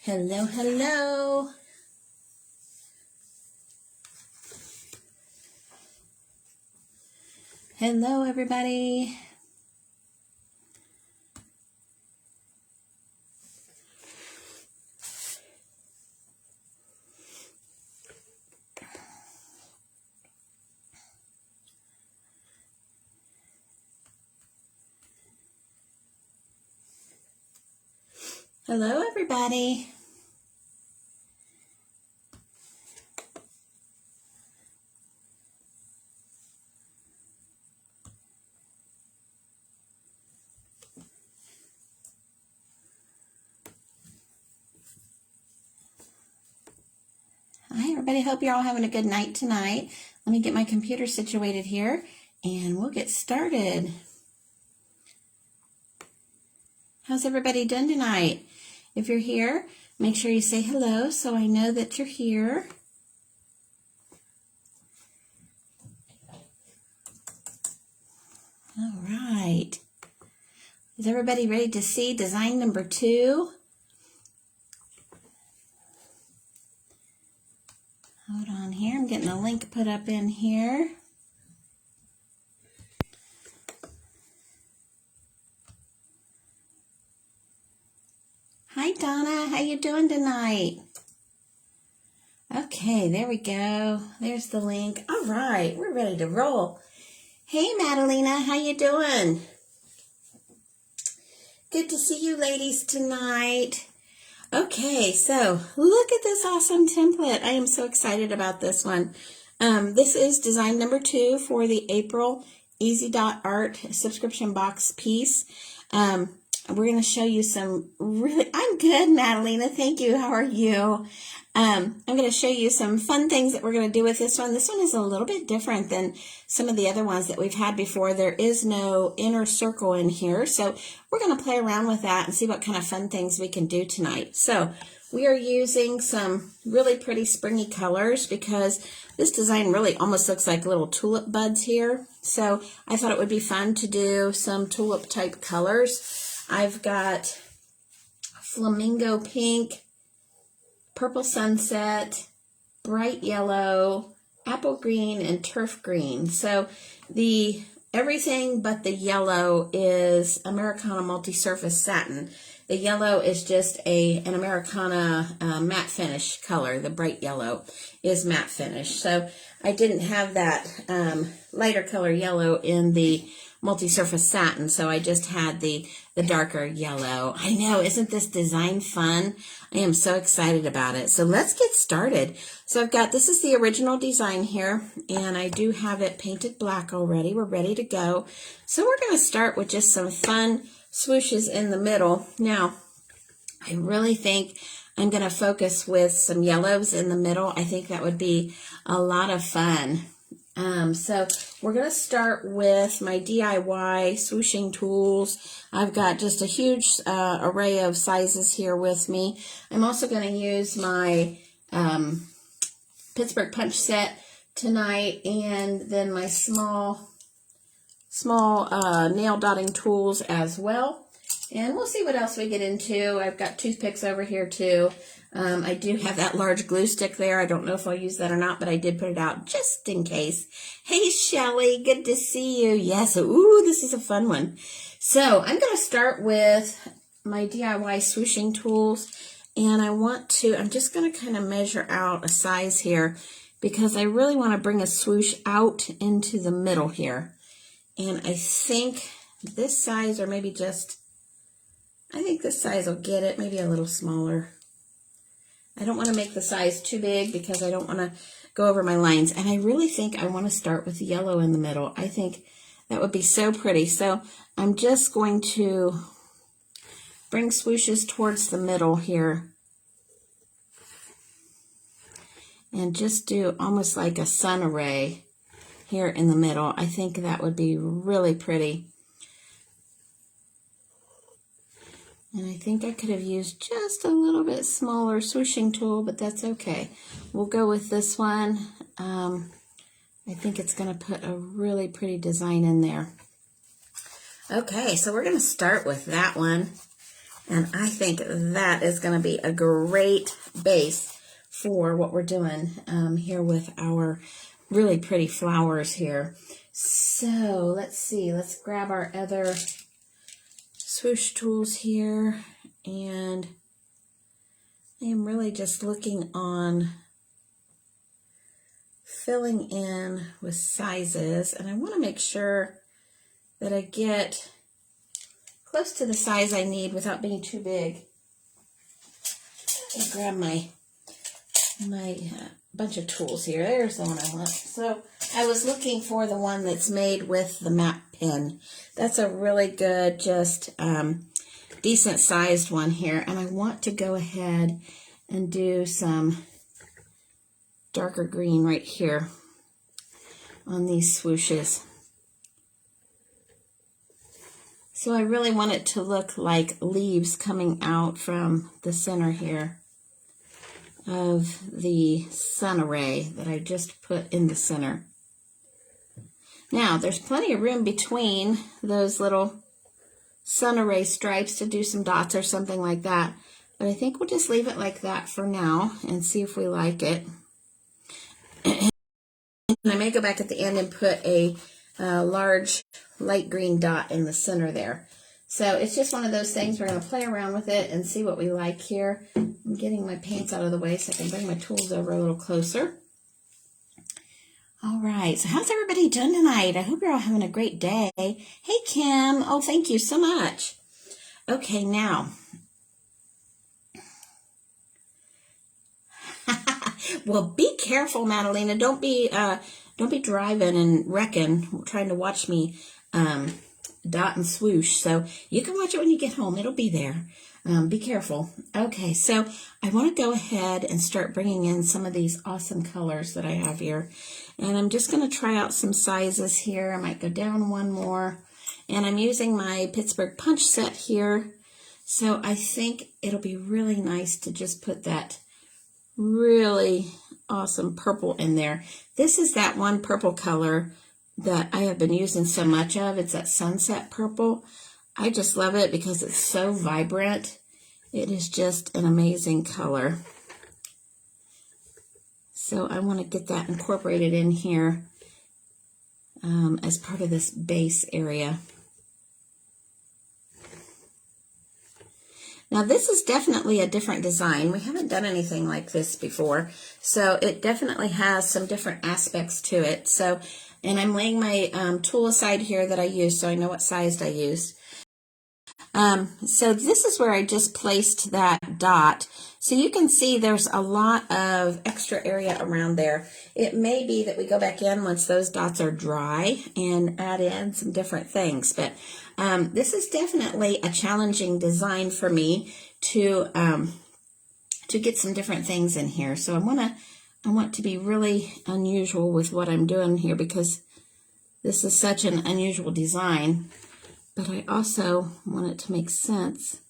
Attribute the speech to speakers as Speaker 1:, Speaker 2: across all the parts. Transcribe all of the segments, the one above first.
Speaker 1: Hello, hello. Hello, everybody. Hello, everybody. Hi, everybody. Hope you're all having a good night tonight. Let me get my computer situated here, and we'll get started. How's everybody doing tonight? If you're here, make sure you say hello so I know that you're here. All right. Is everybody ready to see design number 2? Hold on here. I'm getting a link put up in here. Hi, Donna. How you doing tonight? Okay, there we go. There's the link. All right, we're ready to roll. Hey, Madalena. How you doing? Good to see you ladies tonight. Okay, so look at this awesome template. I am so excited about this one. This is design number 2 for the April Easy.Art subscription box piece. We're going to show you some I'm good, Madalena. Thank you. How are you? I'm going to show you some fun things that we're going to do with this one. This one is a little bit different than some of the other ones that we've had before. There is no inner circle in here, so we're going to play around with that and see what kind of fun things we can do tonight. So we are using some really pretty springy colors because this design really almost looks like little tulip buds here. So I thought it would be fun to do some tulip type colors. I've got Flamingo Pink, Purple Sunset, Bright Yellow, Apple Green, and Turf Green. So everything but the yellow is Americana Multi-Surface Satin. The yellow is just an Americana matte finish color. The bright yellow is matte finish. So I didn't have that lighter color yellow in the multi-surface satin, so I just had the darker yellow. I know, isn't this design fun? I am so excited about it. So let's get started. So this is the original design here, and I do have it painted black already. We're ready to go. So we're going to start with just some fun swooshes in the middle. Now, I really think I'm going to focus with some yellows in the middle. I think that would be a lot of fun. So we're going to start with my DIY swooshing tools. I've got just a huge array of sizes here with me. I'm also going to use my Pittsburgh punch set tonight, and then my small nail dotting tools as well. And we'll see what else we get into. I've got toothpicks over here too. I do have that large glue stick there. I don't know if I'll use that or not, but I did put it out just in case. Hey, Shelly, good to see you. Yes, ooh, this is a fun one. So I'm going to start with my DIY swooshing tools, and I'm just going to kind of measure out a size here because I really want to bring a swoosh out into the middle here. And I think this size, or maybe I think this size will get it, maybe a little smaller. I don't want to make the size too big because I don't want to go over my lines. And I really think I want to start with the yellow in the middle. I think that would be so pretty. So I'm just going to bring swooshes towards the middle here and just do almost like a sun array here in the middle. I think that would be really pretty. And I think I could have used just a little bit smaller swooshing tool, but that's okay. We'll go with this one. I think it's going to put a really pretty design in there. Okay, so we're going to start with that one. And I think that is going to be a great base for what we're doing here with our really pretty flowers here. So let's see, let's grab our other swoosh tools here, and I am really just looking on filling in with sizes, and I want to make sure that I get close to the size I need without being too big. I'll grab my bunch of tools here. There's the one I want. So I was looking for the one that's made with the map pen. That's a really good, just decent sized one here. And I want to go ahead and do some darker green right here on these swooshes. So I really want it to look like leaves coming out from the center here of the sun array that I just put in the center. Now, there's plenty of room between those little sun array stripes to do some dots or something like that, but I think we'll just leave it like that for now and see if we like it. And I may go back at the end and put a large light green dot in the center there. So it's just one of those things. We're going to play around with it and see what we like here. I'm getting my paints out of the way so I can bring my tools over a little closer. All right, so how's everybody doing tonight? I hope you're all having a great day. Hey, Kim. Oh, thank you so much. Okay, now. Well, be careful, Madalena. Don't be driving and wrecking, trying to watch me dot and swoosh. So you can watch it when you get home. It'll be there. Be careful. Okay, so I want to go ahead and start bringing in some of these awesome colors that I have here. And I'm just going to try out some sizes here. I might go down one more. And I'm using my Pittsburgh punch set here. So I think it'll be really nice to just put that really awesome purple in there. This is that one purple color that I have been using so much of. It's that sunset purple. I just love it because it's so vibrant. It is just an amazing color. So I want to get that incorporated in here as part of this base area. Now this is definitely a different design. We haven't done anything like this before, so it definitely has some different aspects to it. So, and I'm laying my tool aside here that I used so I know what size I used. So this is where I just placed that dot. So you can see there's a lot of extra area around there. It may be that we go back in once those dots are dry and add in some different things. But this is definitely a challenging design for me to get some different things in here. So I want to be really unusual with what I'm doing here because this is such an unusual design. But I also want it to make sense.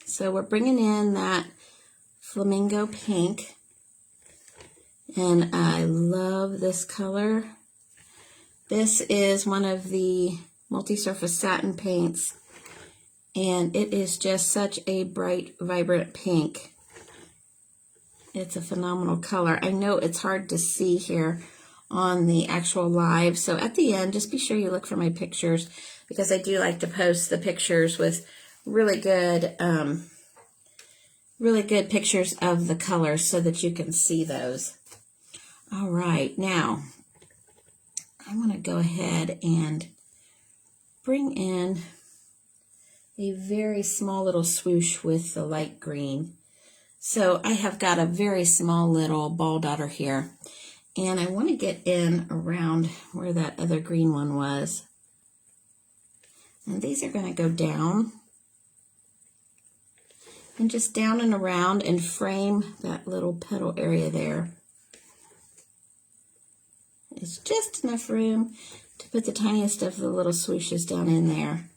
Speaker 1: So we're bringing in that Flamingo Pink. And I love this color. This is one of the multi-surface satin paints. And it is just such a bright, vibrant pink. It's a phenomenal color. I know it's hard to see here on the actual live. So at the end, just be sure you look for my pictures because I do like to post the pictures with really good pictures of the colors so that you can see those. All right, now I want to go ahead and bring in a very small little swoosh with the light green. So I have got a very small little ball dotter here. And I want to get in around where that other green one was. And these are going to go down. And just down and around and frame that little petal area there. It's just enough room to put the tiniest of the little swooshes down in there.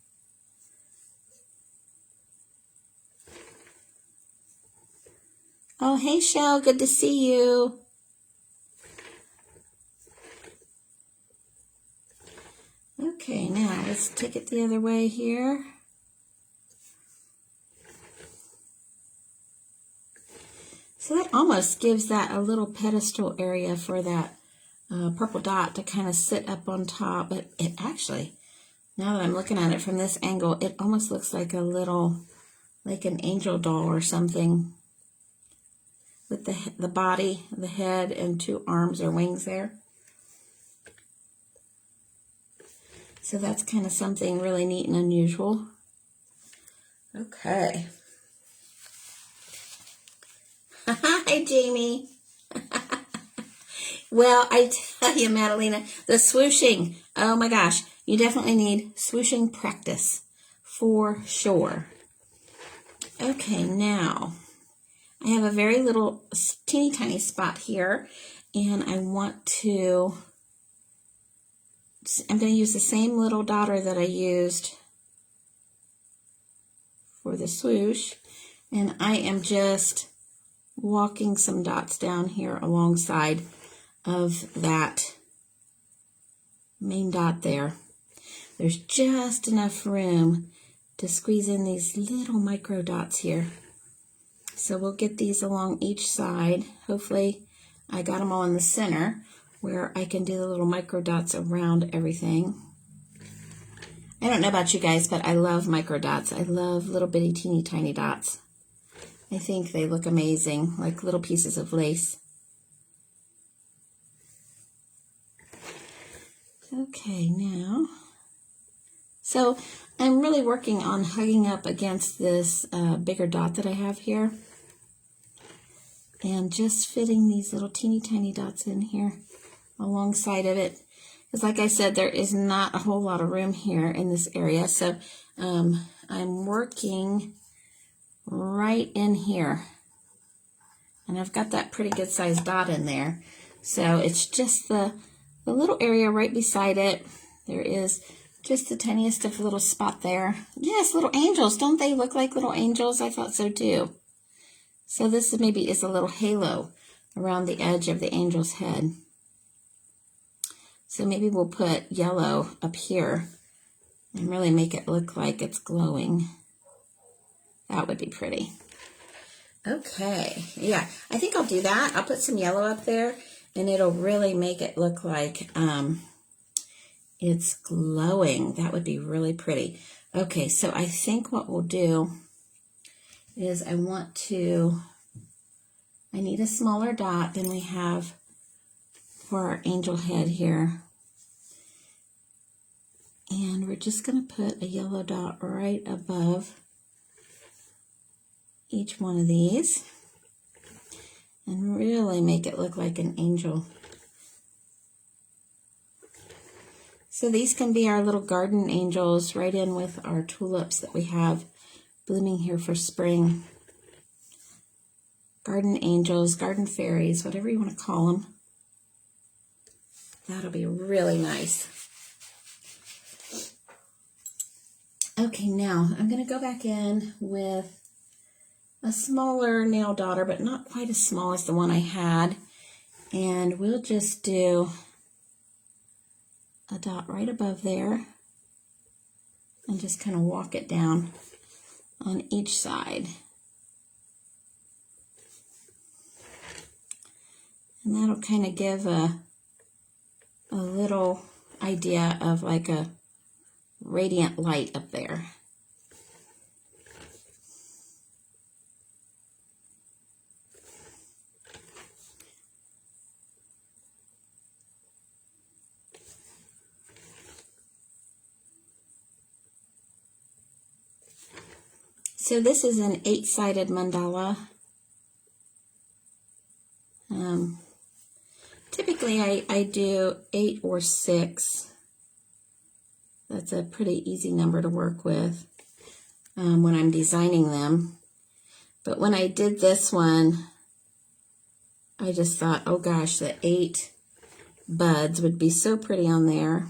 Speaker 1: Oh, hey, Shell, good to see you. Okay, now let's take it the other way here. So that almost gives that a little pedestal area for that purple dot to kind of sit up on top. But it actually, now that I'm looking at it from this angle, it almost looks like a little, like an angel doll or something, with the body, the head, and 2 arms or wings there. So that's kind of something really neat and unusual. Okay. Hi, Jamie. Well, I tell you, Madalena, the swooshing. Oh my gosh, you definitely need swooshing practice for sure. Okay, now I have a very little teeny tiny spot here, and I want to, I'm going to use the same little dotter that I used for the swoosh, and I am just walking some dots down here alongside of that main dot there. There's just enough room to squeeze in these little micro dots here. So we'll get these along each side. Hopefully I got them all in the center where I can do the little micro dots around everything. I don't know about you guys, but I love micro dots. I love little bitty teeny tiny dots. I think they look amazing, like little pieces of lace. Okay, now, so I'm really working on hugging up against this bigger dot that I have here, and just fitting these little teeny tiny dots in here alongside of it. Because like I said, there is not a whole lot of room here in this area, so I'm working right in here, and I've got that pretty good sized dot in there. So it's just the little area right beside it. There is just the tiniest of little spot there. Yes, little angels. Don't they look like little angels? I thought so too. So this maybe is a little halo around the edge of the angel's head. So maybe we'll put yellow up here and really make it look like it's glowing. That would be pretty. Okay, yeah, I think I'll do that. I'll put some yellow up there, and it'll really make it look like it's glowing. That would be really pretty. Okay, so I think what we'll do is I need a smaller dot than we have for our angel head here. And we're just going to put a yellow dot right above each one of these and really make it look like an angel. So these can be our little garden angels right in with our tulips that we have blooming here for spring. Garden angels, garden fairies, whatever you want to call them. That'll be really nice. Okay, now I'm going to go back in with a smaller nail daughter, but not quite as small as the one I had. And we'll just do a dot right above there and just kind of walk it down on each side. And that'll kind of give a little idea of like a radiant light up there. So this is an 8-sided mandala. Typically I do 8 or 6. That's a pretty easy number to work with when I'm designing them. But when I did this one, I just thought, oh gosh, the 8 buds would be so pretty on there.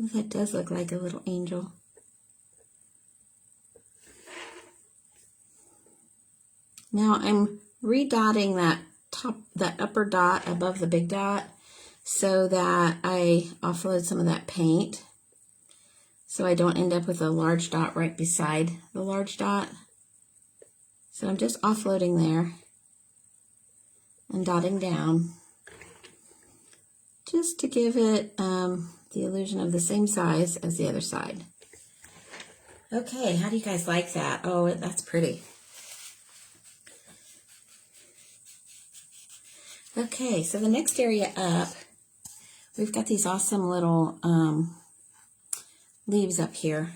Speaker 1: Ooh, that does look like a little angel. Now I'm redotting that upper dot above the big dot so that I offload some of that paint. so I don't end up with a large dot right beside the large dot. So I'm just offloading there and dotting down just to give it the illusion of the same size as the other side. Okay, how do you guys like that? Oh, that's pretty. Okay, so the next area up, we've got these awesome little leaves up here.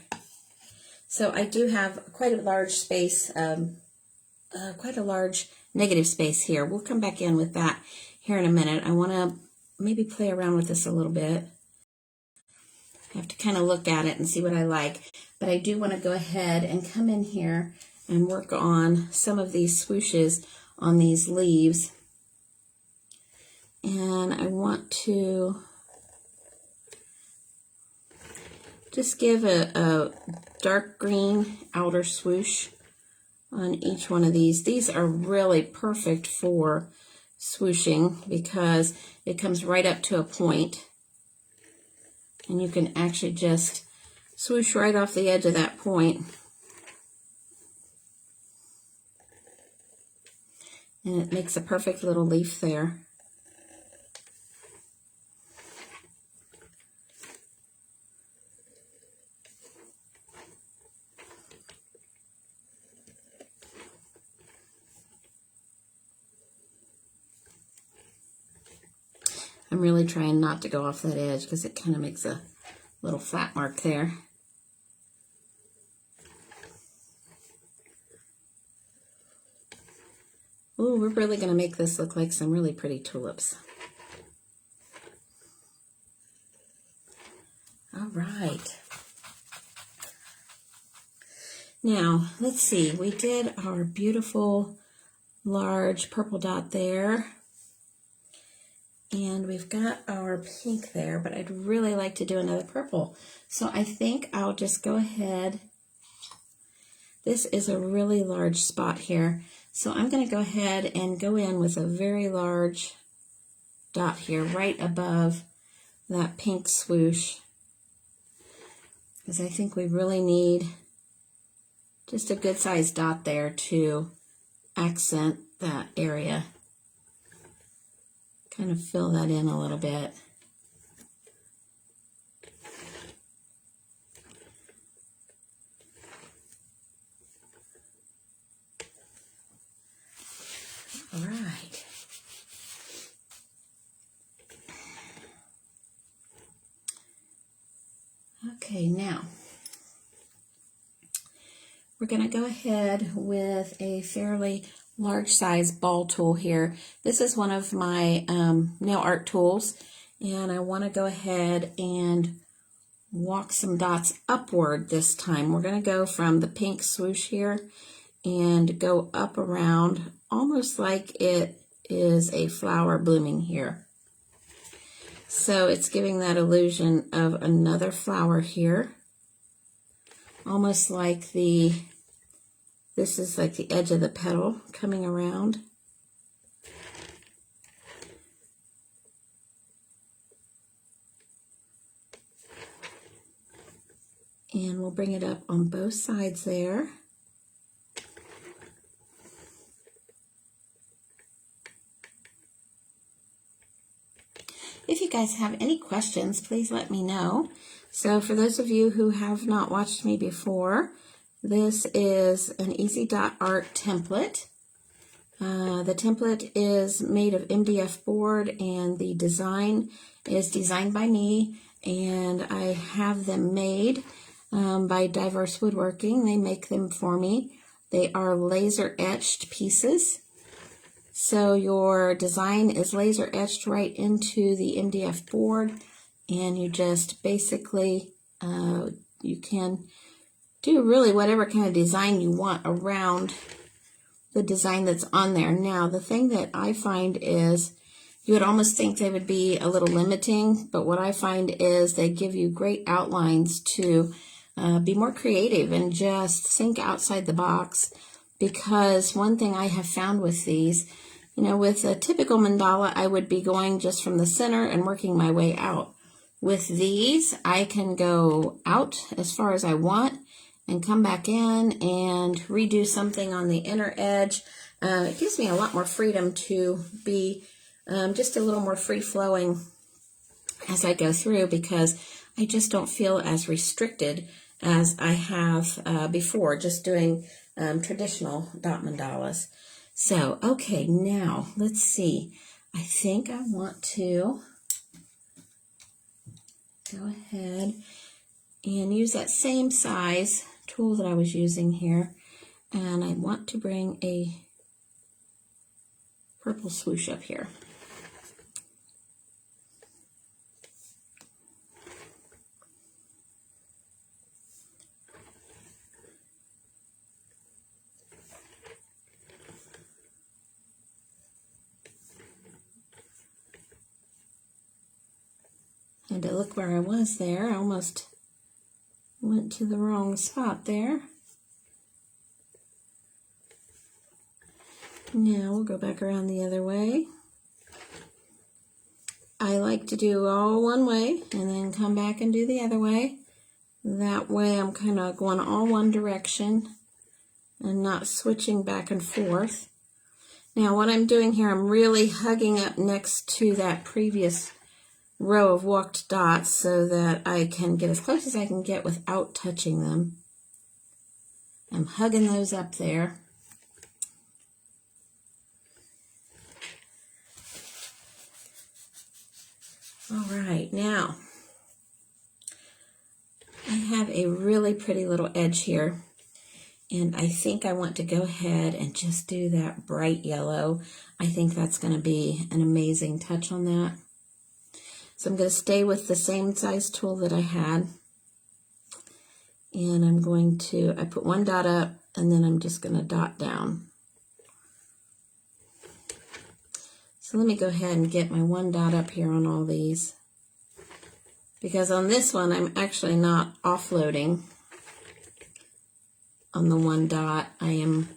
Speaker 1: So I do have quite a large space, quite a large negative space here. We'll come back in with that here in a minute. I want to maybe play around with this a little bit. I have to kind of look at it and see what I like. But I do want to go ahead and come in here and work on some of these swooshes on these leaves. And I want to just give a dark green outer swoosh on each one of these. These are really perfect for swooshing because it comes right up to a point, and you can actually just swoosh right off the edge of that point. And it makes a perfect little leaf there. I'm really trying not to go off that edge because it kind of makes a little flat mark there. Ooh, we're really going to make this look like some really pretty tulips. All right. Now, let's see. We did our beautiful large purple dot there. And we've got our pink there, but I'd really like to do another purple. So I think I'll just go ahead. This is a really large spot here. So I'm going to go ahead and go in with a very large dot here right above that pink swoosh, because I think we really need just a good sized dot there to accent that area. Kind of fill that in a little bit. All right. Okay, now we're going to go ahead with a fairly large size ball tool here. This is one of my nail art tools, and I want to go ahead and walk some dots upward this time. We're going to go from the pink swoosh here and go up around almost like it is a flower blooming here. So it's giving that illusion of another flower here, almost like this is like the edge of the petal coming around. And we'll bring it up on both sides there. If you guys have any questions, please let me know. So for those of you who have not watched me before, this is an Easy Dot Art template. The template is made of MDF board, and the design is designed by me, and I have them made by Diverse Woodworking. They make them for me. They are laser etched pieces. So your design is laser etched right into the MDF board, and you just basically, you can do really whatever kind of design you want around the design that's on there. Now, the thing that I find is you would almost think they would be a little limiting, but what I find is they give you great outlines to be more creative and just think outside the box. Because one thing I have found with these, you know, with a typical mandala, I would be going just from the center and working my way out. with these, I can go out as far as I want and come back in and redo something on the inner edge. It gives me a lot more freedom to be just a little more free-flowing as I go through, because I just don't feel as restricted as I have before, just doing traditional dot mandalas. So, okay, now let's see. I think I want to go ahead and use that same size tool that I was using here, and I want to bring a purple swoosh up here. And to look where I was there, I almost went to the wrong spot there. Now we'll go back around the other way. I like to do all one way and then come back and do the other way. That way I'm kind of going all one direction and not switching back and forth. Now what I'm doing here, I'm really hugging up next to that previous row of walked dots so that I can get as close as I can get without touching them. I'm hugging those up there. All right, now I have a really pretty little edge here, and I think I want to go ahead and just do that bright yellow. I think that's going to be an amazing touch on that. So I'm going to stay with the same size tool that I had, and I'm going to, I put one dot up and then I'm just going to dot down. So let me go ahead and get my one dot up here on all these, because on this one I'm actually not offloading on the one dot. I am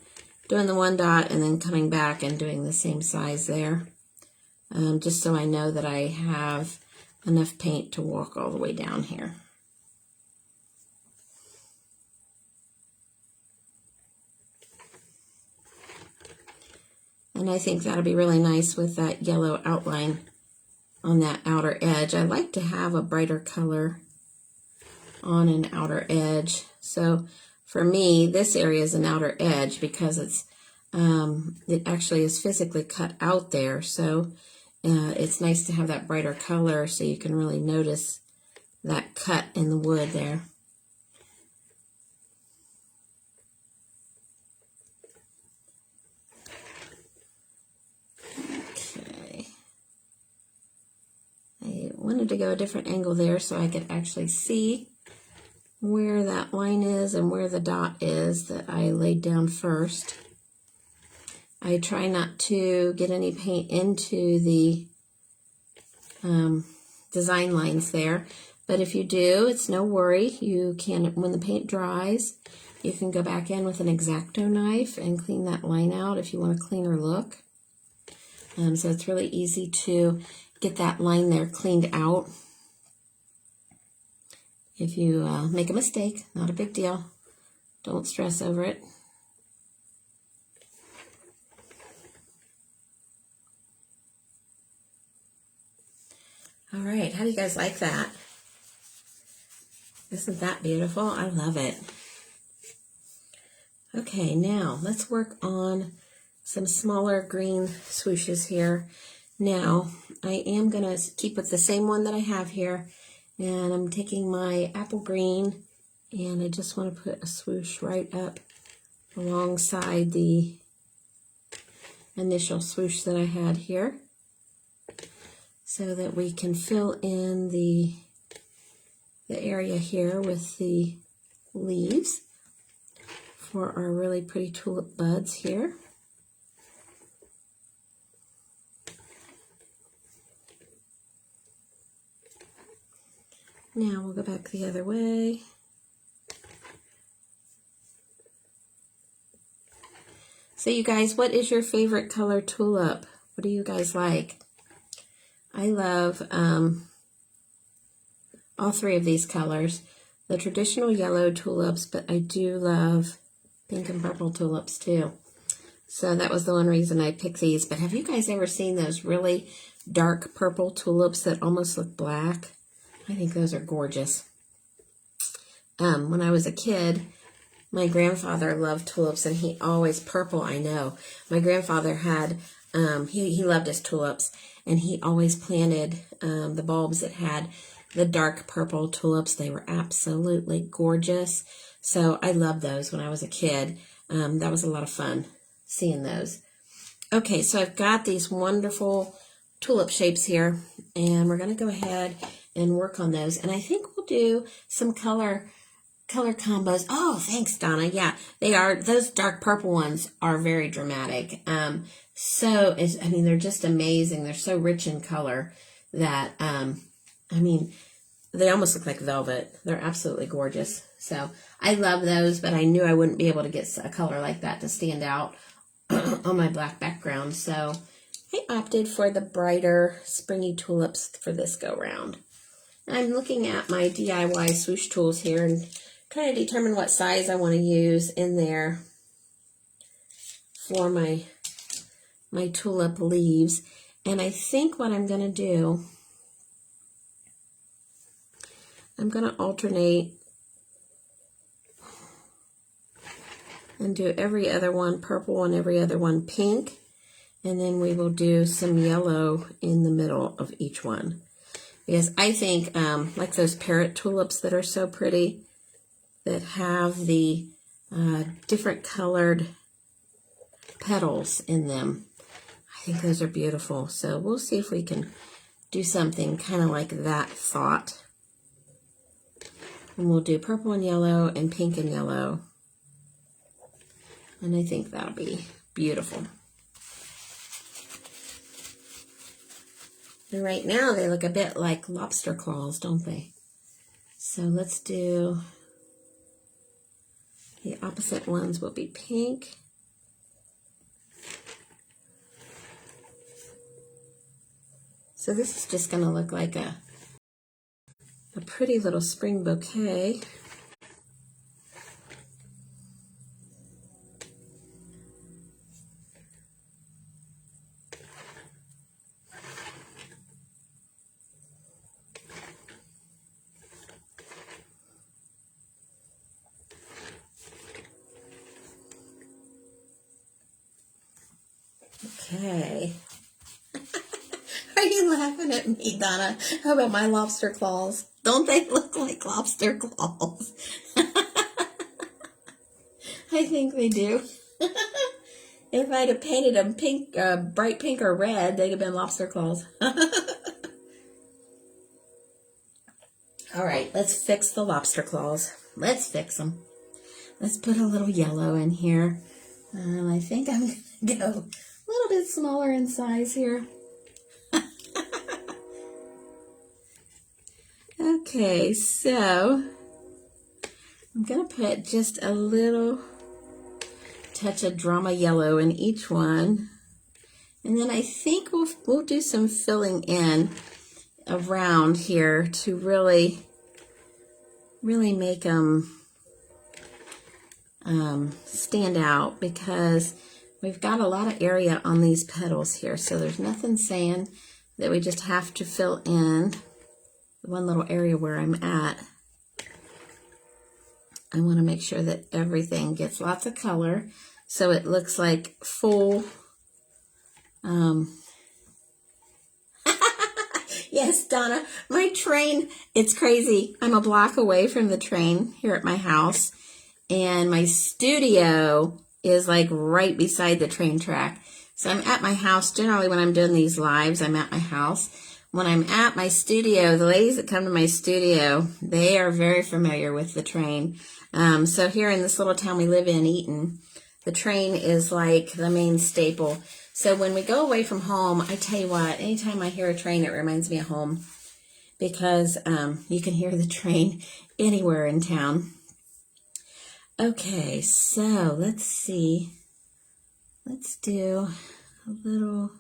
Speaker 1: doing the one dot and then coming back and doing the same size there, just so I know that I have enough paint to walk all the way down here. And I think that'll be really nice with that yellow outline on that outer edge. I like to have a brighter color on an outer edge. So for me, this area is an outer edge because it's it actually is physically cut out there. So it's nice to have that brighter color so you can really notice that cut in the wood there. Okay. I wanted to go a different angle there so I could actually see where that line is and where the dot is that I laid down first. I try not to get any paint into the design lines there, but if you do, it's no worry. You can, when the paint dries, you can go back in with an X-Acto knife and clean that line out if you want a cleaner look. So it's really easy to get that line there cleaned out. If you make a mistake, not a big deal. Don't stress over it. All right, how do you guys like that? Isn't that beautiful? I love it. Okay, now let's work on some smaller green swooshes here. Now, I am going to keep with the same one that I have here, and I'm taking my apple green, and I just want to put a swoosh right up alongside the initial swoosh that I had here, so that we can fill in the area here with the leaves for our really pretty tulip buds here. Now we'll go back the other way. So you guys, what is your favorite color tulip? What do you guys like? I love all three of these colors. The traditional yellow tulips, but I do love pink and purple tulips too. So that was the one reason I picked these. But have you guys ever seen those really dark purple tulips that almost look black? I think those are gorgeous. When I was a kid, my grandfather loved tulips, and he always, purple, I know. My grandfather had, he loved his tulips, and he always planted the bulbs that had the dark purple tulips. They were absolutely gorgeous. So I loved those when I was a kid. That was a lot of fun seeing those. Okay, so I've got these wonderful tulip shapes here, and we're going to go ahead and work on those. And I think we'll do some color combos. Oh, thanks, Donna. Yeah, they are. Those dark purple ones are very dramatic. I mean, they're just amazing. They're so rich in color that, I mean, they almost look like velvet. They're absolutely gorgeous. So I love those, but I knew I wouldn't be able to get a color like that to stand out on my black background. So I opted for the brighter springy tulips for this go round. I'm looking at my DIY swoosh tools here and trying to determine what size I want to use in there for my tulip leaves. And I think what I'm going to do, I'm going to alternate and do every other one purple and every other one pink. And then we will do some yellow in the middle of each one. Because I think, like those parrot tulips that are so pretty, that have the different colored petals in them, I think those are beautiful. So we'll see if we can do something kind of like that thought. And we'll do purple and yellow and pink and yellow. And I think that'll be beautiful. And right now they look a bit like lobster claws, don't they? So let's do the opposite ones will be pink. So this is just going to look like a pretty little spring bouquet. Okay. Are you laughing at me, Donna? How about my lobster claws? Don't they look like lobster claws? I think they do. If I'd have painted them pink, bright pink or red, they'd have been lobster claws. All right, let's fix the lobster claws. Let's fix them. Let's put a little yellow in here. I think I'm going to go a little bit smaller in size here. Okay, so I'm going to put just a little touch of drama yellow in each one. And then I think we'll do some filling in around here to really make them stand out, because we've got a lot of area on these petals here. So there's nothing saying that we just have to fill in the one little area where I'm at. I want to make sure that everything gets lots of color so it looks like full. Yes, Donna, my train, it's crazy. I'm a block away from the train here at my house, and my studio is like right beside the train track. So I'm at my house. Generally, when I'm doing these lives, I'm at my house. When I'm at my studio, the ladies that come to my studio, they are very familiar with the train. So here in this little town we live in, Eaton, the train is like the main staple. So when we go away from home, I tell you what, anytime I hear a train, it reminds me of home, because you can hear the train anywhere in town. Okay, so let's see. Let's do a little,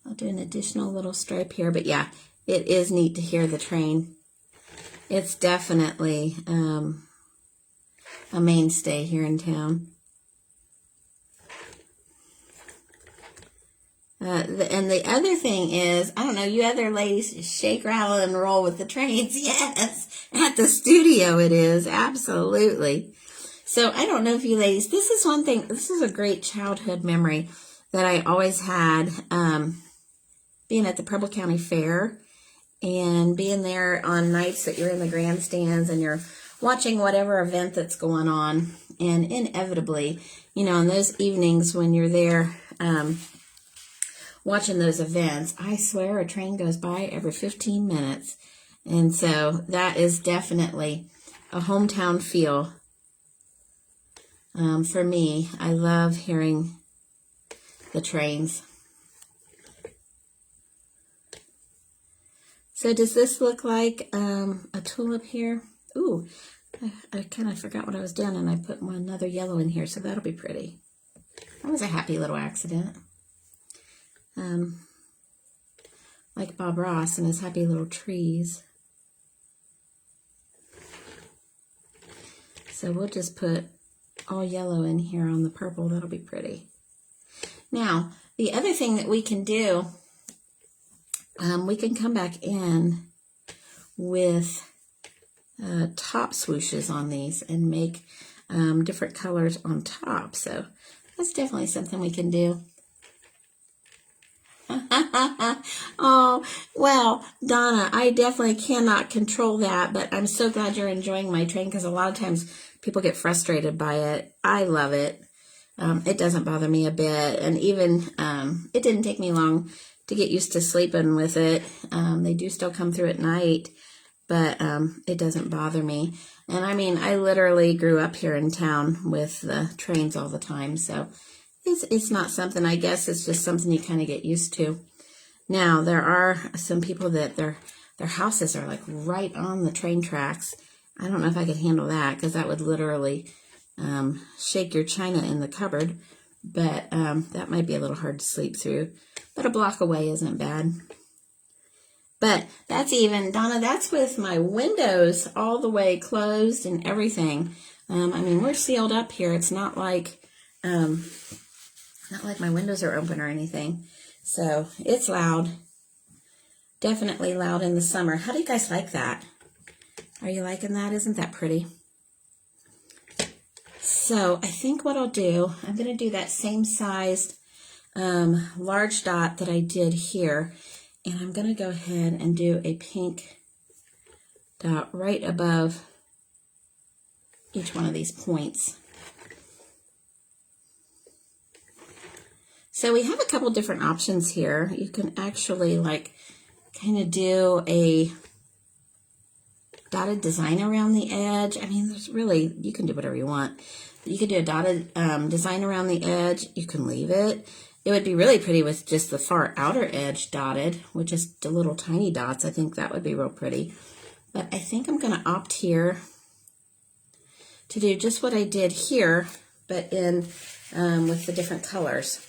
Speaker 1: I'll do an additional little stripe here, but yeah, it is neat to hear the train. It's definitely a mainstay here in town. And the other thing is, I don't know, you other ladies shake, rattle, and roll with the trains. Yes, at the studio it is, absolutely. So I don't know if you ladies, this is one thing, this is a great childhood memory that I always had, being at the Preble County Fair and being there on nights that you're in the grandstands and you're watching whatever event that's going on. And inevitably, you know, in those evenings when you're there, watching those events, I swear a train goes by every 15 minutes. And so that is definitely a hometown feel for me. I love hearing the trains. So does this look like a tulip here? Ooh, I kind of forgot what I was doing, and I put another yellow in here, so that'll be pretty. That was a happy little accident. Like Bob Ross and his happy little trees. So we'll just put all yellow in here on the purple. That'll be pretty. Now, the other thing that we can do, we can come back in with top swooshes on these and make different colors on top. So that's definitely something we can do. Oh, well, Donna, I definitely cannot control that, but I'm so glad you're enjoying my train because a lot of times people get frustrated by it. I love it. It doesn't bother me a bit, and even it didn't take me long to get used to sleeping with it. They do still come through at night, but it doesn't bother me. And I mean, I literally grew up here in town with the trains all the time, so it's not something, I guess it's just something you kind of get used to. Now, there are some people that their houses are like right on the train tracks. I don't know if I could handle that because that would literally shake your china in the cupboard, but that might be a little hard to sleep through. But a block away isn't bad. But that's even, Donna, that's with my windows all the way closed and everything. I mean, we're sealed up here. It's not like my windows are open or anything. So it's loud. Definitely loud in the summer. How do you guys like that? Are you liking that? Isn't that pretty? So I think what I'll do, I'm going to do that same sized large dot that I did here. And I'm going to go ahead and do a pink dot right above each one of these points. So we have a couple different options here. You can actually like kind of do a dotted design around the edge. I mean, there's really, you can do whatever you want. You could do a dotted design around the edge. You can leave it. It would be really pretty with just the far outer edge dotted, with just the little tiny dots. I think that would be real pretty. But I think I'm going to opt here to do just what I did here, but in with the different colors.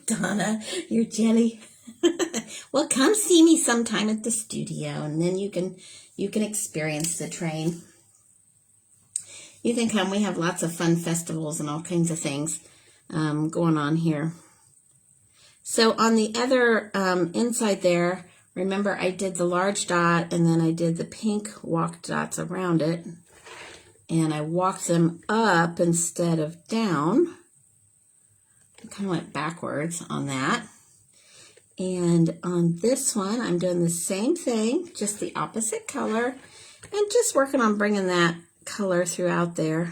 Speaker 1: Donna, you're jelly. Well, come see me sometime at the studio, and then you can experience the train. You can come. We have lots of fun festivals and all kinds of things going on here. So on the other inside there, remember I did the large dot and then I did the pink walk dots around it. And I walked them up instead of down. I kind of went backwards on that. And on this one, I'm doing the same thing, just the opposite color, and just working on bringing that color throughout there.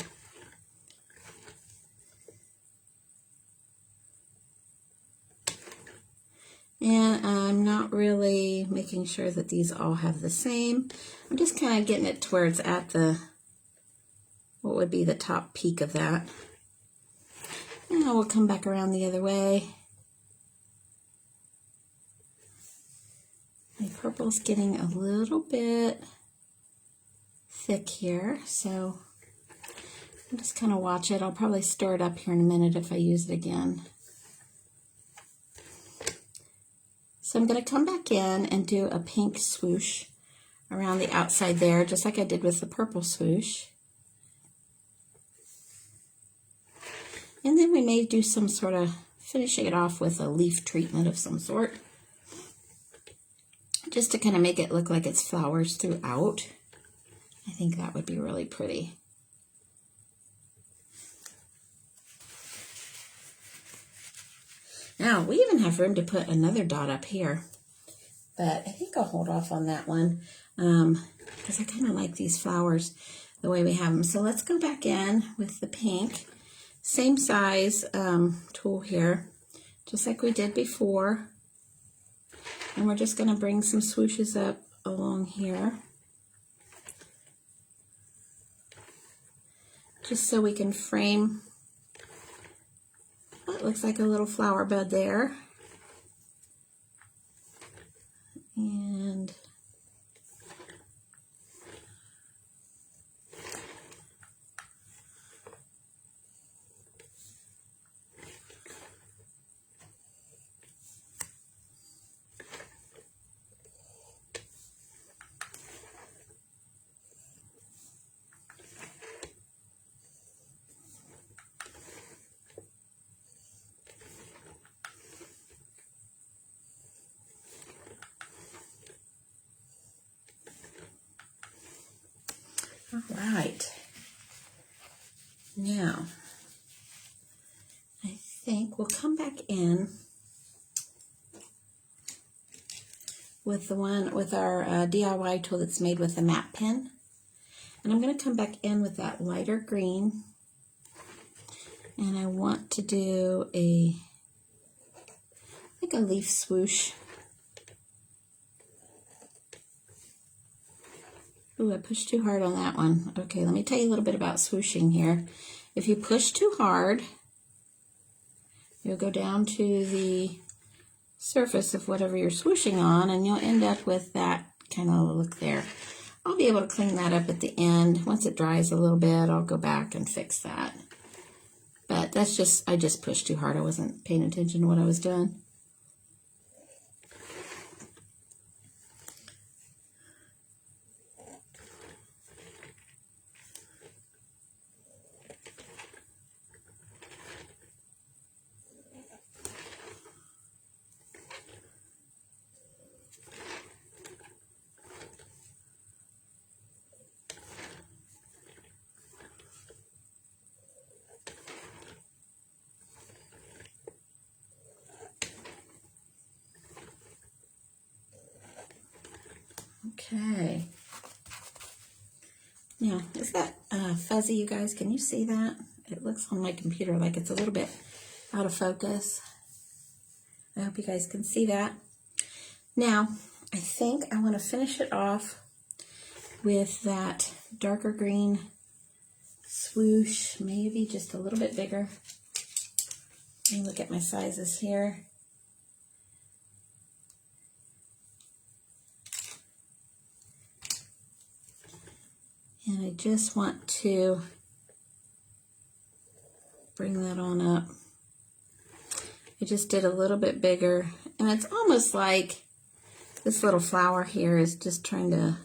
Speaker 1: And I'm not really making sure that these all have the same. I'm just kind of getting it to where it's at the, what would be the top peak of that. And we'll come back around the other way. My purple's getting a little bit thick here, so I'll just kind of watch it. I'll probably stir it up here in a minute if I use it again. So I'm going to come back in and do a pink swoosh around the outside there, just like I did with the purple swoosh. And then we may do some sort of finishing it off with a leaf treatment of some sort, just to kind of make it look like it's flowers throughout. I think that would be really pretty. Now, we even have room to put another dot up here, but I think I'll hold off on that one because I kind of like these flowers the way we have them. So let's go back in with the pink. Same size tool here, just like we did before. And we're just going to bring some swooshes up along here, just so we can frame what looks like a little flower bud there. And all right. Now, I think we'll come back in with our DIY tool that's made with a matte pen. And I'm going to come back in with that lighter green. And I want to do like a leaf swoosh. Ooh, I pushed too hard on that one. Okay, let me tell you a little bit about swooshing here. If you push too hard, you'll go down to the surface of whatever you're swooshing on, and you'll end up with that kind of look there. I'll be able to clean that up at the end. Once it dries a little bit, I'll go back and fix that. But that's just, I just pushed too hard. I wasn't paying attention to what I was doing. Okay. Now, is that fuzzy, you guys? Can you see that? It looks on my computer like it's a little bit out of focus. I hope you guys can see that. Now, I think I want to finish it off with that darker green swoosh, maybe just a little bit bigger. Let me look at my sizes here. And I just want to bring that on up. I just did a little bit bigger, and it's almost like this little flower here is just trying to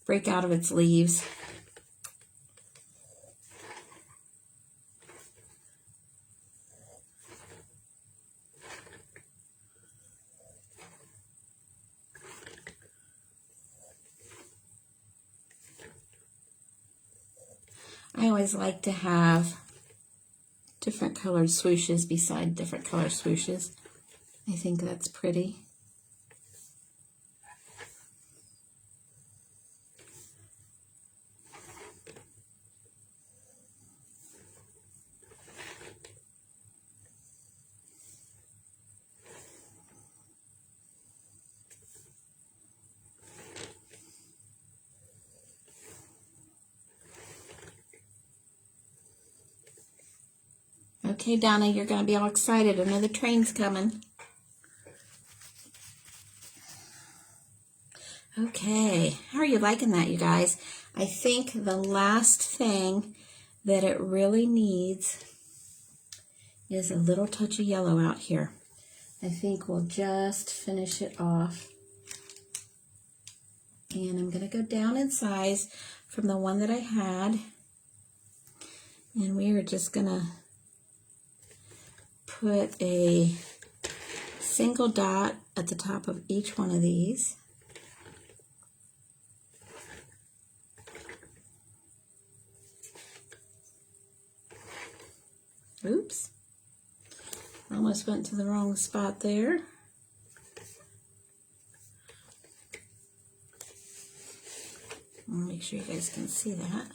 Speaker 1: break out of its leaves. I always like to have different colored swooshes beside different color swooshes. I think that's pretty. Okay, Donna, you're going to be all excited. Another train's coming. Okay, how are you liking that, you guys? I think the last thing that it really needs is a little touch of yellow out here. I think we'll just finish it off. And I'm going to go down in size from the one that I had. And we are just going to put a single dot at the top of each one of these. Oops. Almost went to the wrong spot there. I'll make sure you guys can see that.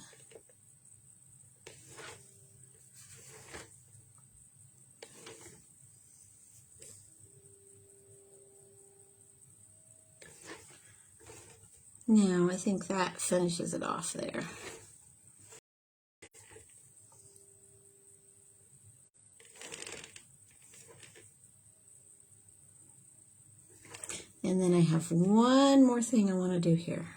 Speaker 1: Now I think that finishes it off there. And then I have one more thing I want to do here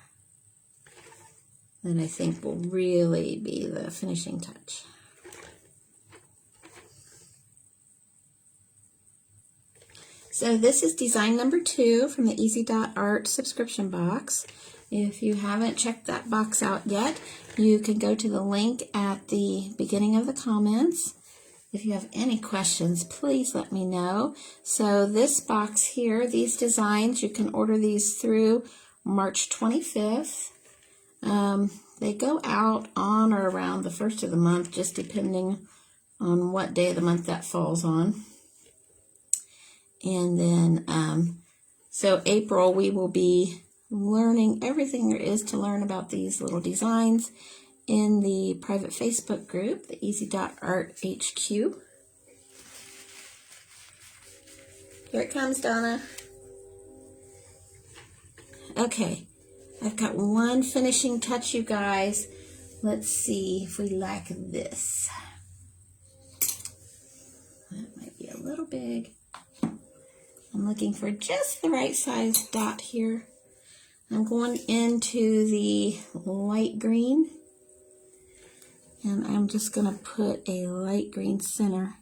Speaker 1: that I think will really be the finishing touch. So this is design number 2 from the Easy.Art subscription box. If you haven't checked that box out yet, you can go to the link at the beginning of the comments. If you have any questions, please let me know. So this box here, these designs, you can order these through March 25th. They go out on or around the 1st of the month, just depending on what day of the month that falls on. And then, so April, we will be learning everything there is to learn about these little designs in the private Facebook group, the Easy.Art HQ. Here it comes, Donna. Okay, I've got one finishing touch, you guys. Let's see if we like this. That might be a little big. I'm looking for just the right size dot here. I'm going into the light green. And I'm just going to put a light green center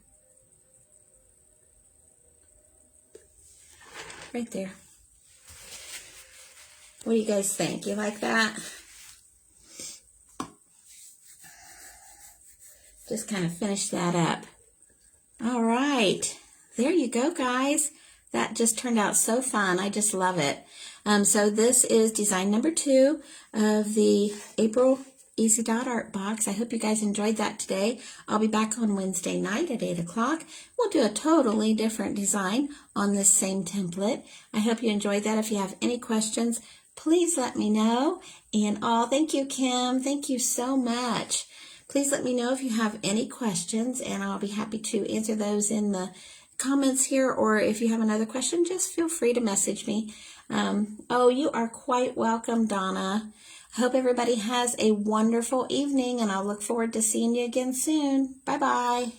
Speaker 1: right there. What do you guys think? You like that? Just kind of finish that up. All right. There you go, guys. That just turned out so fun. I just love it. So this is design number 2 of the April Easy.Art box. I hope you guys enjoyed that today. I'll be back on Wednesday night at 8 o'clock. We'll do a totally different design on this same template. I hope you enjoyed that. If you have any questions, please let me know. And thank you, Kim. Thank you so much. Please let me know if you have any questions, and I'll be happy to answer those in the comments here, or if you have another question, just feel free to message me. Oh, you are quite welcome, Donna. Hope everybody has a wonderful evening, and I'll look forward to seeing you again soon. Bye-bye.